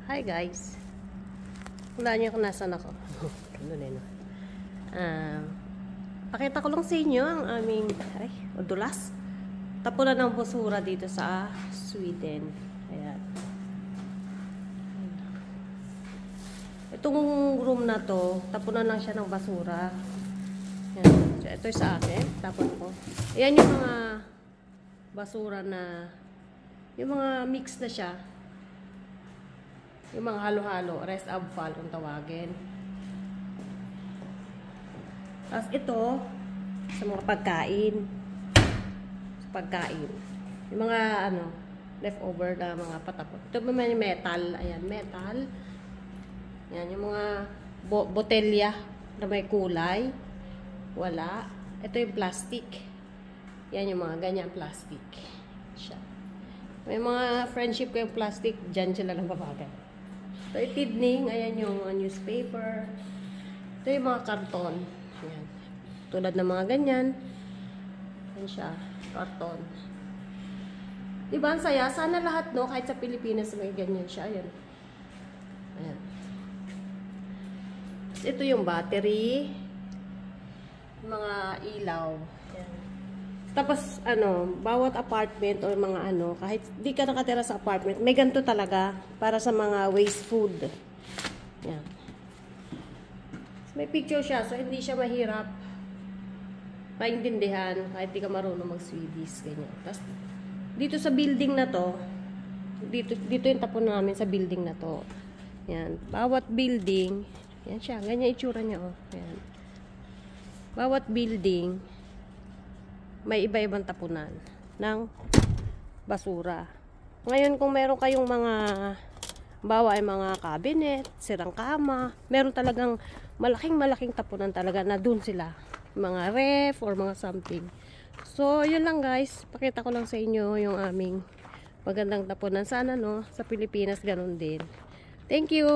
Hi guys. Wala niyo kung nasan ako. Ano na yun? Pakita ko lang sa inyo ang aming dulas. Tapunan ng basura dito sa Sweden. Ayan. Itong room na to, tapunan lang siya ng basura. Ayan. So, ito sa akin. Tapon ko. Ayan yung mga basura na yung mga mix na siya. Yung mga halo-halo, rest abfall kung tawagin. Tapos ito, sa mga pagkain. Sa pagkain. Yung mga, leftover na mga patapon. Ito naman yung metal. Ayan, metal. Yan, yung mga botelya na may kulay. Wala. Ito yung plastic. Yan yung mga ganyan plastic. Siya. May mga friendship ko yung plastic. Diyan sila lang babagay. Ito yung tidning. Ayan yung newspaper. Ito yung mga karton. Ayan. Tulad ng mga ganyan. Ayan siya. Karton. Diba ang saya? Sana lahat, no? Kahit sa Pilipinas may ganyan siya. Ayan. Ayan. Ito yung battery. Mga ilaw. Ayan. Tapos, bawat apartment or mga kahit di ka nakatira sa apartment, may ganito talaga para sa mga waste food. Yan. May picture siya, so hindi siya mahirap maintindihan kahit di ka marunong mag-Swedish, ganyan. Tapos, dito sa building na to, dito yung tapon namin sa building na to. Yan. Bawat building, yan siya, ganyan itsura niya, oh. Yan. Bawat building, may iba-ibang tapunan ng basura. Ngayon, kung meron kayong mga bawa ay mga cabinet, sirang kama, meron talagang malaking tapunan talaga na dun sila. Mga ref or mga something. So, yun lang guys. Pakita ko lang sa inyo yung aming magandang tapunan. Sana, no, sa Pilipinas ganun din. Thank you!